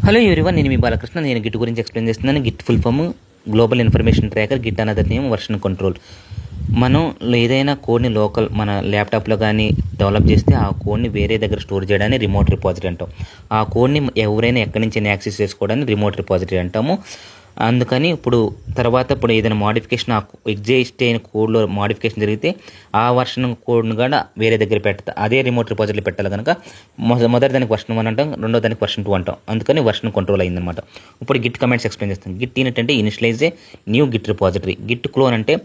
Hello everyone, నేను మీ బాలకృష్ణ. నేను Git గురించి ఎక్స్ప్లెయిన్ చేస్తున్నాను. Git full form global information tracker. Git another name version control. మనం ఏదైనా కోడ్ని లోకల్ మన ల్యాప్టాప్లో కానీ డెవలప్ చేస్తే ఆ కోడ్ని వేరే దగ్గర స్టోర్ చేయడాన్ని రిమోట్ రిపాజిటరీ అంటాం. ఆ కోడ్ని ఎవరైనా ఎక్కడి నుంచి యాక్సెస్ చేసుకోవడానికి రిమోట్ రిపాజిటరీ అంటాము. అందుకని ఇప్పుడు ఏదైనా మోడిఫికేషన్ ఎగ్జిస్ట్ అయిన కోడ్లో మోడిఫికేషన్ జరిగితే ఆ వర్షన్ కోడ్ను కూడా వేరే దగ్గర అదే రిమోట్ రిపాజిటరీ పెట్టాలి కనుక మొదటి దానికి వర్షన్ 1 అంటాం, రెండో దానికి వర్షన్ 2 అంటాం. అందుకని వర్షన్ కంట్రోల్ అయిందనమాట. ఇప్పుడు గిట్ కమెంట్స్ ఎక్స్ప్లెయిన్ చేస్తాం. గిట్ ఏంటంటే initialize a new git repository. Git clone అంటే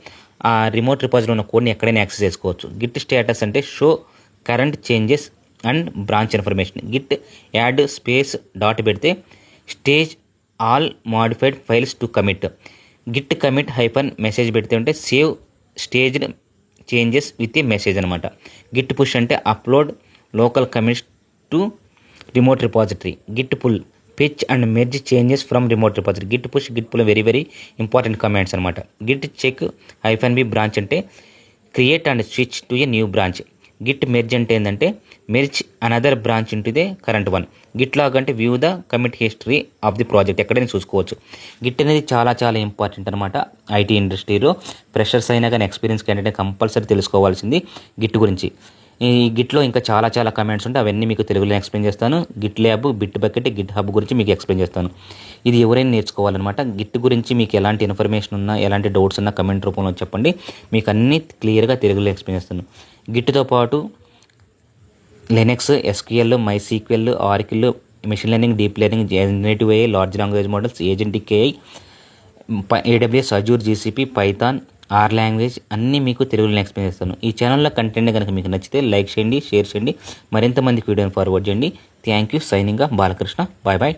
ఆ రిమోట్ రిపాజిటరీ ఉన్న కోడ్ని ఎక్కడైనా యాక్సెస్ చేసుకోవచ్చు. గిట్ స్టేటస్ అంటే show current changes and branch information. Git add space dot పెడితే stage all modified files to commit. Git commit hyphen message పెడితే ఉంటే save staged changes with a message అనమాట. Git push అంటే upload local commits to remote repository. Git pull pitch and merge changes from remote repository. Git push git pull very very important commands అనమాట. Git check hyphen B branch అంటే create and switch to a new branch. Git merge అంటే ఏంటంటే merge another branch into the current one. Git log అంటే view the commit history of the project, ఎక్కడైనా చూసుకోవచ్చు. Git అనేది చాలా చాలా important అనమాట. ఐటీ ఇండస్ట్రీలో ఫ్రెషర్స్ అయినా కానీ ఎక్స్పీరియన్స్ క్యాండిడేట్ కంపల్సరీ తెలుసుకోవాల్సింది గిట్ గురించి. ఈ గిట్లో ఇంకా చాలా చాలా కమెంట్స్ ఉంటాయి, అవన్నీ మీకు తెలుగులో ఎక్స్ప్లెయిన్ చేస్తాను. Git lab, bit bucket, Git hub గురించి మీకు ఎక్స్ప్లెయిన్ చేస్తాను. ఇది ఎవరైనా నేర్చుకోవాలన్నమాట. గిట్ గురించి మీకు ఎలాంటి ఇన్ఫర్మేషన్ ఉన్నా, ఎలాంటి డౌట్స్ ఉన్నా కమెంట్ రూపంలో చెప్పండి, మీకు అన్నీ క్లియర్గా తెలుగులో ఎక్స్ప్లెయిన్ చేస్తాను. గిట్తో పాటు Linux, SQL, MySQL, Oracle, machine learning, deep learning, generative AI, large language models, agentic AI, AWS, Azure, GCP, Python, R language అన్నీ మీకు తెలుగులో ఎక్స్ప్లెయిన్ చేస్తాను. ఈ ఛానల్లో కంటెంట్ కనుక మీకు నచ్చితే లైక్ చేయండి, షేర్ చేయండి, మరింత మందికి వీడియోని ఫార్వర్డ్ చేయండి. Thank you. Signing off Balakrishna. Bye bye.